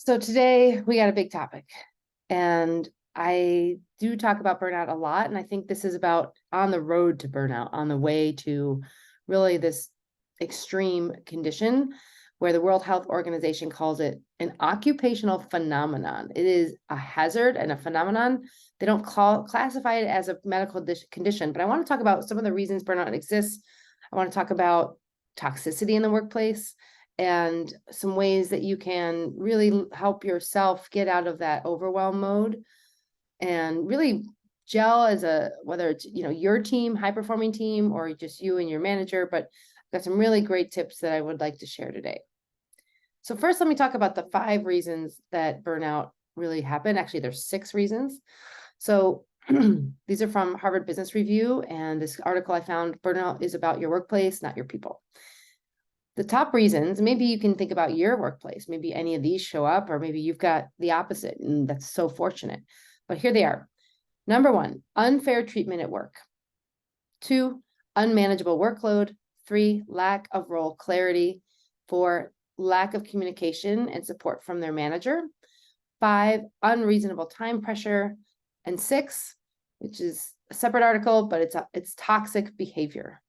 So today we got a big topic, and I do talk about burnout a lot. And I think this is about on the road to burnout, on the way to really this extreme condition where the World Health Organization calls it an occupational phenomenon. It is a hazard and a phenomenon. They don't classify it as a medical condition, but I want to talk about some of the reasons burnout exists. I want to talk about toxicity in the workplace and some ways that you can really help yourself get out of that overwhelm mode and really gel as whether it's your team, high performing team, or just you and your manager. But I've got some really great tips that I would like to share today. So first, let me talk about the 5 reasons that burnout really happen. Actually, there's 6 reasons. So these are from Harvard Business Review, and this article I found: burnout is about your workplace, not your people. The top reasons, maybe you can think about your workplace. Maybe any of these show up, or maybe you've got the opposite, and that's so fortunate. But here they are. Number 1, unfair treatment at work. 2, unmanageable workload. 3, lack of role clarity. 4, lack of communication and support from their manager. 5, unreasonable time pressure. And 6, which is a separate article, but it's toxic behavior.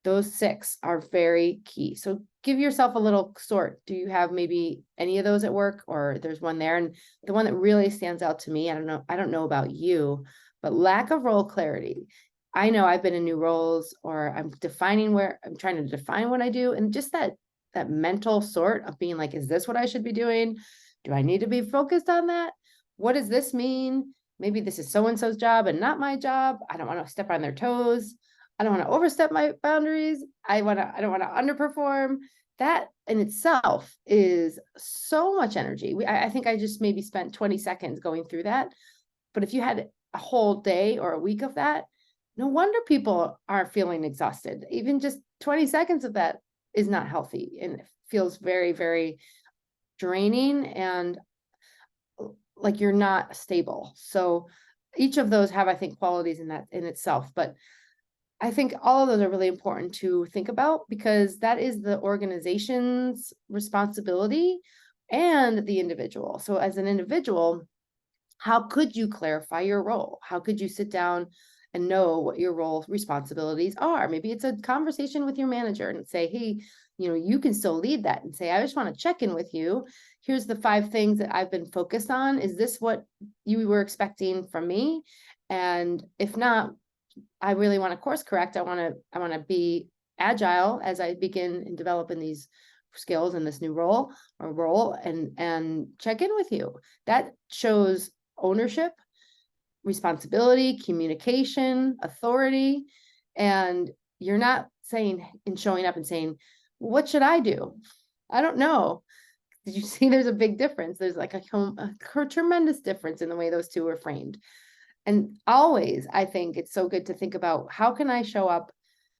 Those 6 are very key. So give yourself a little sort. Do you have maybe any of those at work, or there's one there? And the one that really stands out to me, I don't know about you, but lack of role clarity. I know I've been in new roles, or I'm trying to define what I do. And just that mental sort of being like, is this what I should be doing? Do I need to be focused on that? What does this mean? Maybe this is so-and-so's job and not my job. I don't want to step on their toes. I don't want to overstep my boundaries. I don't want to underperform. That in itself is so much energy. I think I just maybe spent 20 seconds going through that. But if you had a whole day or a week of that, no wonder people are feeling exhausted. Even just 20 seconds of that is not healthy, and it feels very, very draining and like you're not stable. So each of those have, I think, qualities in that in itself. But I think all of those are really important to think about, because that is the organization's responsibility and the individual. So as an individual, how could you clarify your role? How could you sit down and know what your role responsibilities are? Maybe it's a conversation with your manager and say, hey, you can still lead that and say, I just want to check in with you. Here's the 5 things that I've been focused on. Is this what you were expecting from me? And if not, I really want to course correct. I want to be agile as I begin and develop in these skills in this new role and check in with you. That shows ownership, responsibility, communication, authority. And you're not saying and showing up and saying, what should I do? I don't know. Did you see there's a big difference? There's like a tremendous difference in the way those two are framed. And always, I think it's so good to think about, how can I show up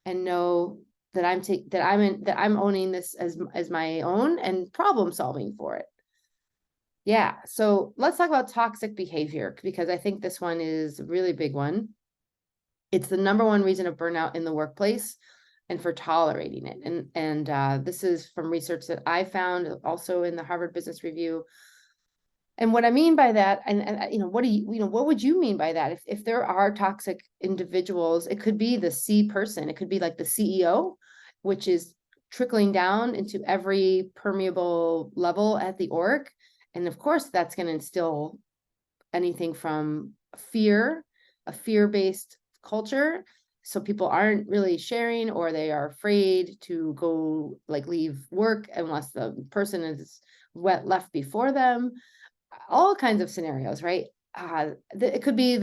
and know that I'm owning this as my own and problem solving for it. Yeah. So let's talk about toxic behavior, because I think this one is a really big one. It's the number 1 reason of burnout in the workplace and for tolerating it. And this is from research that I found also in the Harvard Business Review. And what I mean by that, and what would you mean by that? If there are toxic individuals, it could be the C person. It could be like the CEO, which is trickling down into every permeable level at the org. And of course, that's going to instill anything from fear, a fear-based culture. So people aren't really sharing, or they are afraid to go leave work unless the person is left before them. All kinds of scenarios, right? It could be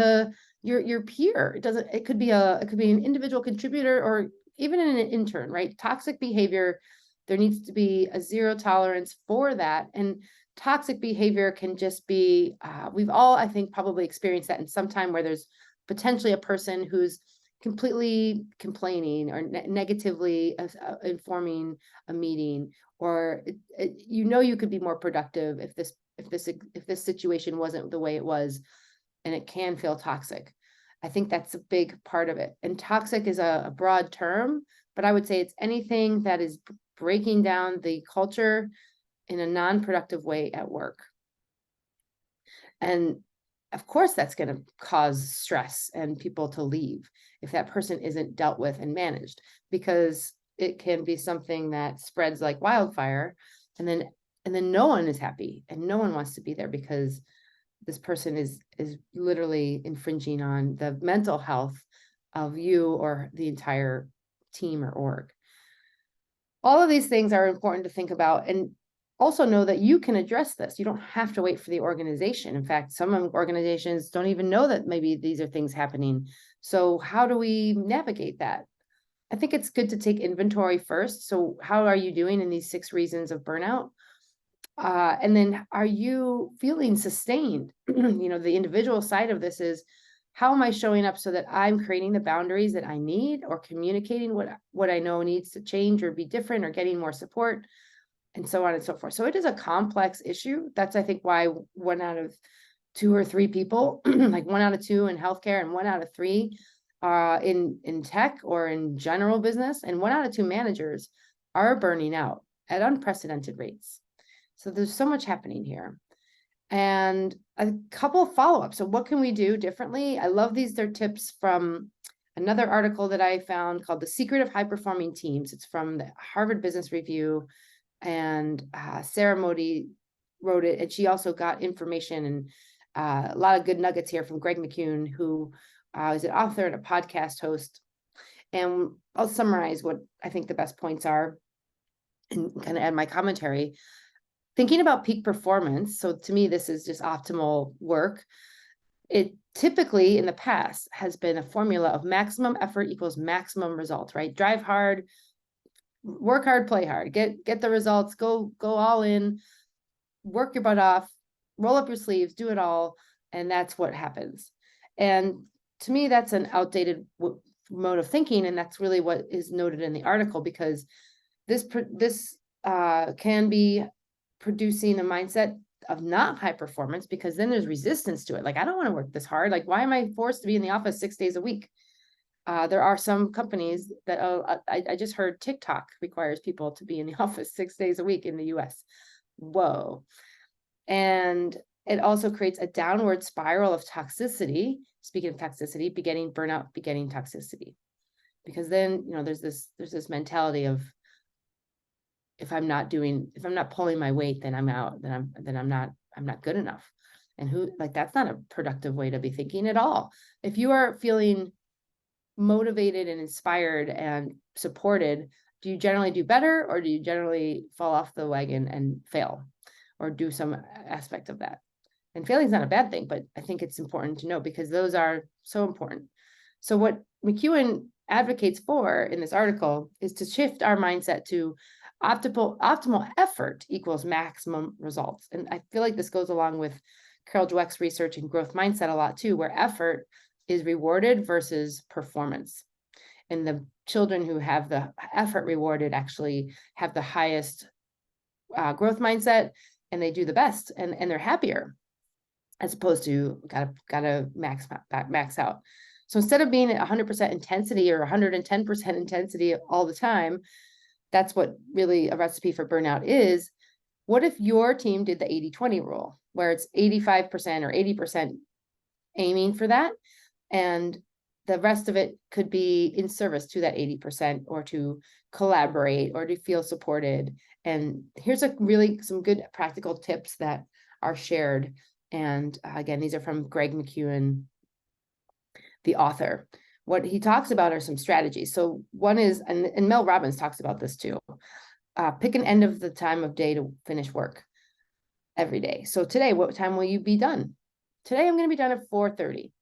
your peer. It could be an individual contributor, or even an intern, right? Toxic behavior, there needs to be a 0 tolerance for that. And toxic behavior can just be, we've all, I think, probably experienced that in some time, where there's potentially a person who's completely complaining or negatively informing a meeting, or you could be more productive if this situation wasn't the way it was, and it can feel toxic. I think that's a big part of it. And toxic is a broad term, but I would say it's anything that is breaking down the culture in a non-productive way at work. And of course, that's going to cause stress and people to leave if that person isn't dealt with and managed, because it can be something that spreads like wildfire. And then no one is happy and no one wants to be there because this person is literally infringing on the mental health of you or the entire team or org. All of these things are important to think about, and also know that you can address this. You don't have to wait for the organization. In fact, some organizations don't even know that maybe these are things happening. So how do we navigate that? I think it's good to take inventory first. So how are you doing in these 6 reasons of burnout? And then are you feeling sustained? The individual side of this is, how am I showing up so that I'm creating the boundaries that I need, or communicating what I know needs to change or be different, or getting more support, and so on and so forth. So it is a complex issue. That's, I think, why 1 out of 2 or 3 people, like 1 out of 2 in healthcare and 1 out of 3 in tech or in general business, and 1 out of 2 managers are burning out at unprecedented rates. So there's so much happening here. And a couple of follow-ups. So what can we do differently? I love these. They're tips from another article that I found called The Secret of High-Performing Teams. It's from the Harvard Business Review, and Sarah Modi wrote it. And she also got information and a lot of good nuggets here from Greg McKeown, who is an author and a podcast host. And I'll summarize what I think the best points are and kind of add my commentary. Thinking about peak performance, so to me, this is just optimal work. It typically in the past has been a formula of maximum effort equals maximum result, right? Drive hard, work hard, play hard, get the results, go all in, work your butt off, roll up your sleeves, do it all, and that's what happens. And to me, that's an outdated mode of thinking, and that's really what is noted in the article, because this can be producing a mindset of not high performance, because then there's resistance to it. Like, I don't want to work this hard. Like, why am I forced to be in the office 6 days a week? There are some companies that, I just heard TikTok requires people to be in the office 6 days a week in the US. Whoa. And it also creates a downward spiral of toxicity. Speaking of toxicity, begetting burnout, begetting toxicity. Because then, there's this mentality of, if I'm not pulling my weight, then I'm out, then I'm not good enough. And that's not a productive way to be thinking at all. If you are feeling motivated and inspired and supported, do you generally do better, or do you generally fall off the wagon and fail, or do some aspect of that? And failing is not a bad thing, but I think it's important to know, because those are so important. So what McKeown advocates for in this article is to shift our mindset to optimal effort equals maximum results. And I feel like this goes along with Carol Dweck's research and growth mindset a lot too, where effort is rewarded versus performance. And the children who have the effort rewarded actually have the highest growth mindset, and they do the best, and they're happier, as opposed to gotta max out. So instead of being at 100% intensity or 110% intensity all the time, that's what really a recipe for burnout is. What if your team did the 80-20 rule, where it's 85% or 80% aiming for that, and the rest of it could be in service to that 80%, or to collaborate, or to feel supported. And here's some good practical tips that are shared. And again, these are from Greg McKeown, the author. What he talks about are some strategies. So one is, and Mel Robbins talks about this too, pick an end of the time of day to finish work every day. So today, what time will you be done? Today, I'm going to be done at 4:30.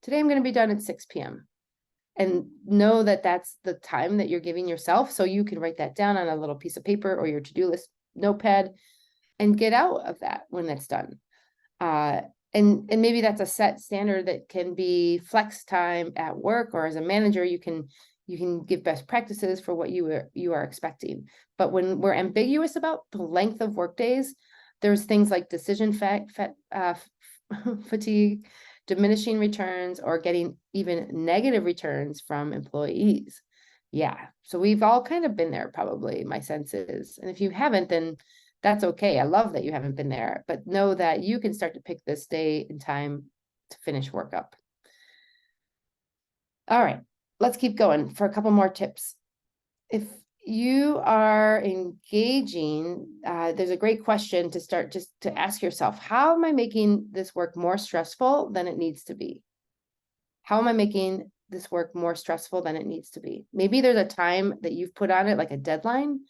Today, I'm going to be done at 6 p.m. And know that that's the time that you're giving yourself. So you can write that down on a little piece of paper or your to-do list notepad, and get out of that when that's done. And maybe that's a set standard that can be flex time at work, or as a manager, you can give best practices for what you are expecting. But when we're ambiguous about the length of work days, there's things like decision fatigue, diminishing returns, or getting even negative returns from employees. Yeah, so we've all kind of been there, probably, my sense is. And if you haven't, then That's okay. I love that you haven't been there, but know that you can start to pick this day and time to finish work up. All right, let's keep going for a couple more tips. If you are engaging, there's a great question to start just to ask yourself, how am I making this work more stressful than it needs to be? How am I making this work more stressful than it needs to be? Maybe there's a time that you've put on it, like a deadline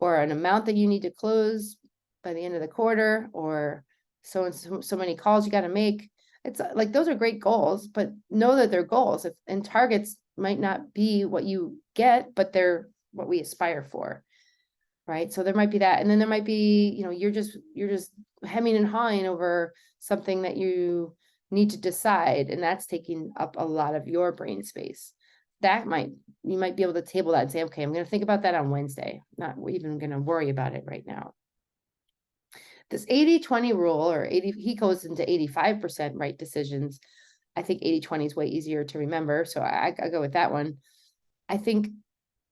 or an amount that you need to close by the end of the quarter, or so and so many calls you got to make. It's like, those are great goals, but know that they're goals, and targets might not be what you get, but they're what we aspire for. Right. So there might be that. And then there might be, you're just hemming and hawing over something that you need to decide. And that's taking up a lot of your brain space. You might be able to table that and say, okay, I'm going to think about that on Wednesday. Not even going to worry about it right now. This 80-20 rule, or 80, he goes into 85% right decisions. I think 80-20 is way easier to remember. So I go with that one. I think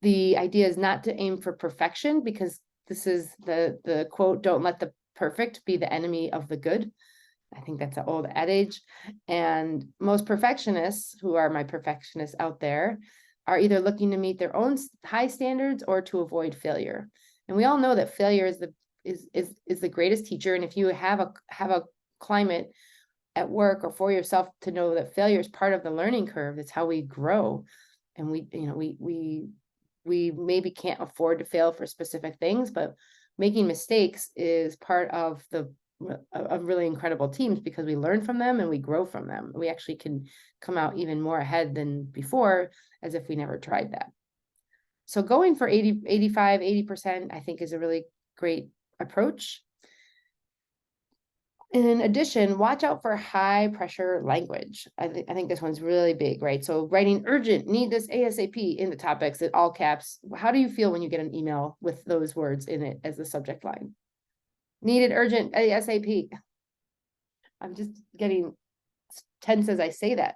the idea is not to aim for perfection, because this is the quote, don't let the perfect be the enemy of the good. I think that's an old adage. And most perfectionists, who are my perfectionists out there, are either looking to meet their own high standards or to avoid failure. And we all know that failure is the greatest teacher. And if you have a climate at work or for yourself to know that failure is part of the learning curve, that's how we grow. And we maybe can't afford to fail for specific things, but making mistakes is part of really incredible teams, because we learn from them and we grow from them. We actually can come out even more ahead than before, as if we never tried that. So going for 80% I think is a really great approach. In addition, watch out for high pressure language. I think this one's really big, right? So writing urgent, need this ASAP in the topics in all caps. How do you feel when you get an email with those words in it as the subject line? Needed urgent ASAP. I'm just getting tense as I say that.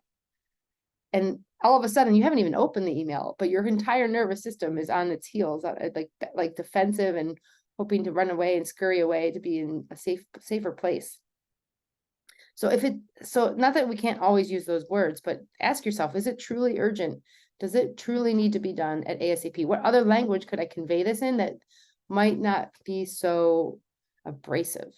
And all of a sudden you haven't even opened the email, but your entire nervous system is on its heels, like defensive and hoping to run away and scurry away to be in a safer place. So not that we can't always use those words, but ask yourself, is it truly urgent? Does it truly need to be done at ASAP? What other language could I convey this in that might not be so abrasive?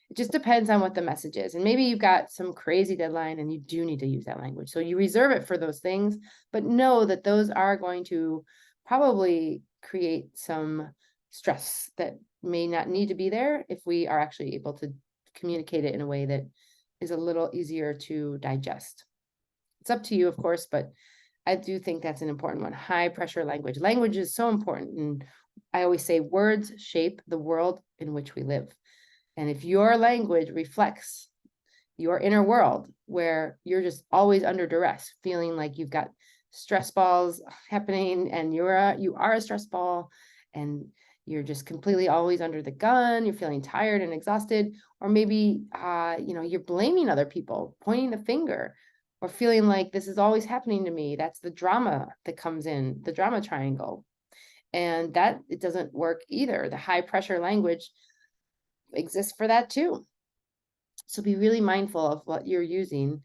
It just depends on what the message is. And maybe you've got some crazy deadline and you do need to use that language. So you reserve it for those things, but know that those are going to probably create some stress that may not need to be there if we are actually able to communicate it in a way that is a little easier to digest. It's up to you, of course, but I do think that's an important one. High pressure language. Language is so important. And I always say words shape the world in which we live. And if your language reflects your inner world, where you're just always under duress, feeling like you've got stress balls happening and you are a stress ball, and you're just completely always under the gun, you're feeling tired and exhausted, or maybe you're blaming other people, pointing the finger, or feeling like this is always happening to me. That's the drama that comes in, the drama triangle. And that it doesn't work either. The high pressure language exists for that too. So be really mindful of what you're using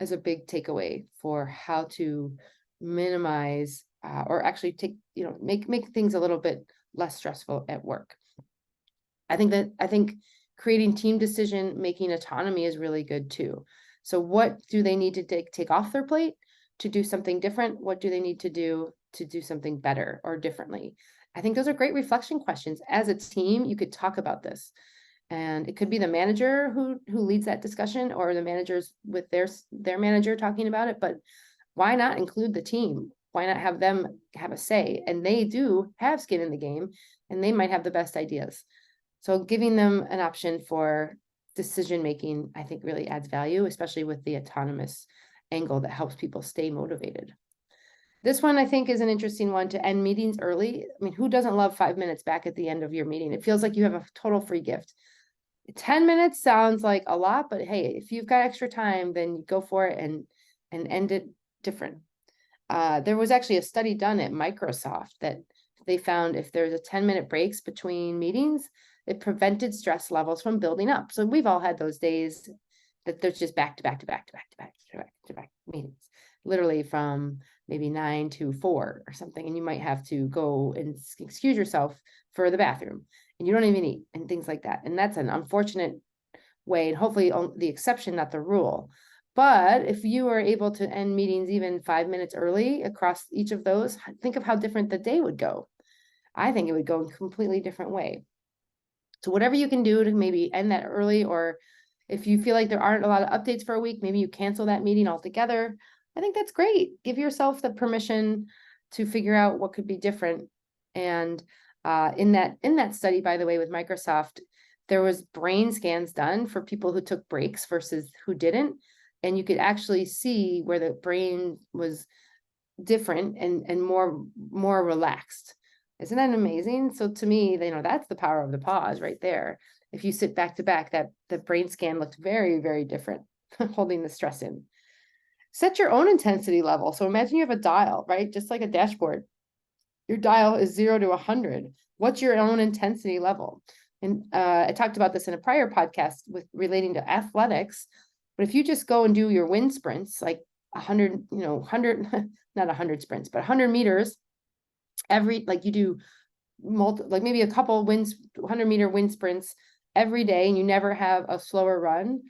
as a big takeaway for how to minimize or actually make things a little bit less stressful at work. I think creating team decision making autonomy is really good too. So what do they need to take off their plate to do something different? What do they need to do something better or differently? I think those are great reflection questions. As a team, you could talk about this. And it could be the manager who leads that discussion, or the managers with their manager talking about it. But why not include the team? Why not have them have a say? And they do have skin in the game, and they might have the best ideas. So giving them an option for decision making, I think, really adds value, especially with the autonomous angle that helps people stay motivated. This one, I think, is an interesting one, to end meetings early. I mean, who doesn't love 5 minutes back at the end of your meeting? It feels like you have a total free gift. 10 minutes sounds like a lot, but hey, if you've got extra time, then go for it and end it different. There was actually a study done at Microsoft that they found if there's a 10-minute breaks between meetings, it prevented stress levels from building up. So we've all had those days that there's just back to back to back to back to back to back to back meetings, literally from maybe 9 to 4 or something. And you might have to go and excuse yourself for the bathroom and you don't even eat and things like that. And that's an unfortunate way, and hopefully the exception, not the rule. But if you are able to end meetings even 5 minutes early across each of those, think of how different the day would go. I think it would go in a completely different way. So whatever you can do to maybe end that early, or if you feel like there aren't a lot of updates for a week, maybe you cancel that meeting altogether. I think that's great. Give yourself the permission to figure out what could be different. And in that study, by the way, with Microsoft, there was brain scans done for people who took breaks versus who didn't. And you could actually see where the brain was different and more relaxed. Isn't that amazing? So to me, that's the power of the pause right there. If you sit back to back, that the brain scan looked very, very different, holding the stress in. Set your own intensity level. So imagine you have a dial, right? Just like a dashboard. Your dial is 0 to 100. What's your own intensity level? And I talked about this in a prior podcast with relating to athletics. But if you just go and do your wind sprints, like 100, 100, not 100 sprints, but 100 meters like you do like maybe a couple 100-meter wind sprints every day, and you never have a slower run.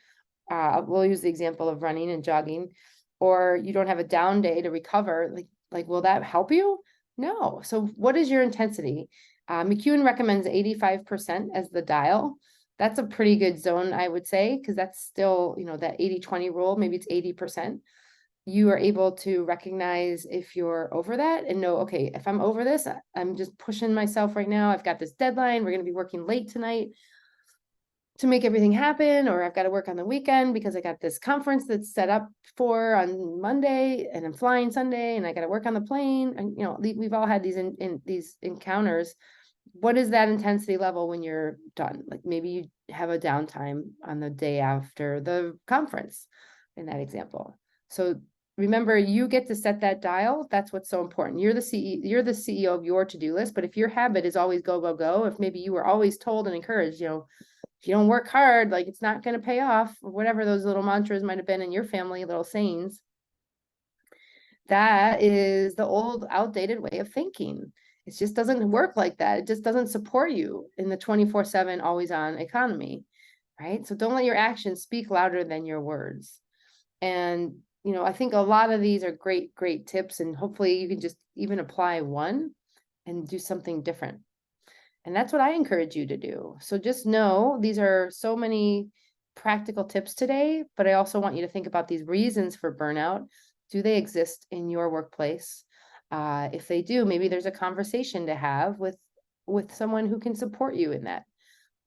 We'll use the example of running and jogging, or you don't have a down day to recover. Like, will that help you? No. So what is your intensity? McEwen recommends 85% as the dial. That's a pretty good zone, I would say, because that's still, that 80-20 rule, maybe it's 80%. You are able to recognize if you're over that and know, okay, if I'm over this, I'm just pushing myself right now. I've got this deadline. We're going to be working late tonight to make everything happen, or I've got to work on the weekend because I got this conference that's set up for on Monday and I'm flying Sunday and I got to work on the plane. And, we've all had these in these encounters. What is that intensity level when you're done? Like maybe you have a downtime on the day after the conference in that example. So remember, you get to set that dial. That's what's so important. You're the CEO of your to-do list. But if your habit is always go, go, go, if maybe you were always told and encouraged, if you don't work hard, like it's not going to pay off, or whatever those little mantras might have been in your family, little sayings, that is the old outdated way of thinking. It just doesn't work like that. It just doesn't support you in the 24/7 always on economy, right? So don't let your actions speak louder than your words. And I think a lot of these are great, great tips, and hopefully you can just even apply one and do something different. And that's what I encourage you to do. So just know these are so many practical tips today, but I also want you to think about these reasons for burnout. Do they exist in your workplace? If they do, maybe there's a conversation to have with someone who can support you in that.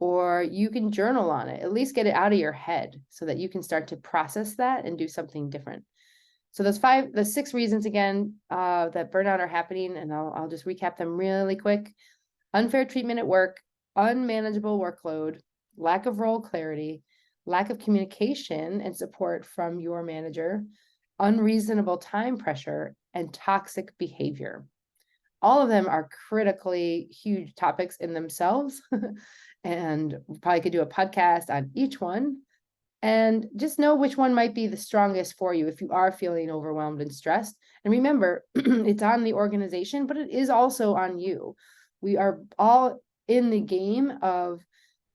Or you can journal on it, at least get it out of your head so that you can start to process that and do something different. So the 6 reasons again, that burnout are happening, and I'll just recap them really quick. Unfair treatment at work, unmanageable workload, lack of role clarity, lack of communication and support from your manager, unreasonable time pressure, and toxic behavior. All of them are critically huge topics in themselves. And we probably could do a podcast on each one. And just know which one might be the strongest for you if you are feeling overwhelmed and stressed. And remember, it's on the organization, but it is also on you. We are all in the game of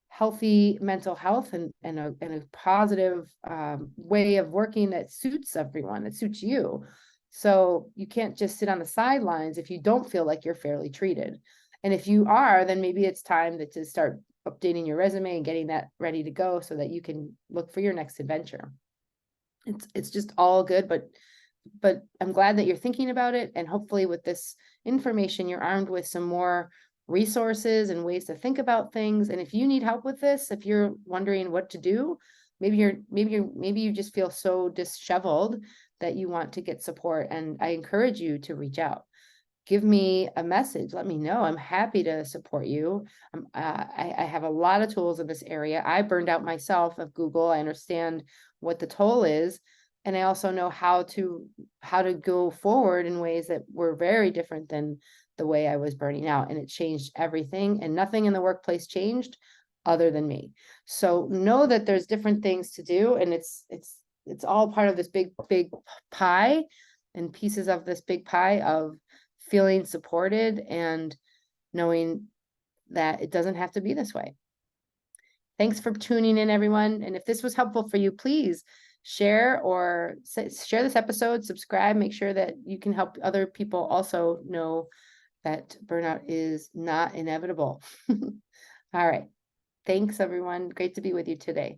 healthy mental health and a positive way of working that suits everyone, that suits you. So you can't just sit on the sidelines if you don't feel like you're fairly treated. And if you are, then maybe it's time to start updating your resume and getting that ready to go so that you can look for your next adventure. It's just all good, but I'm glad that you're thinking about it. And hopefully with this information, you're armed with some more resources and ways to think about things. And if you need help with this, if you're wondering what to do, maybe you just feel so disheveled that you want to get support. And I encourage you to reach out. Give me a message. Let me know. I'm happy to support you. I have a lot of tools in this area. I burned out myself of Google. I understand what the toll is. And I also know how to go forward in ways that were very different than the way I was burning out. And it changed everything. And nothing in the workplace changed other than me. So know that there's different things to do, and it's all part of this big pie, and pieces of this big pie of feeling supported and knowing that it doesn't have to be this way. Thanks for tuning in, everyone. And if this was helpful for you, please share this episode, subscribe, make sure that you can help other people also know that burnout is not inevitable. All right. Thanks, everyone. Great to be with you today.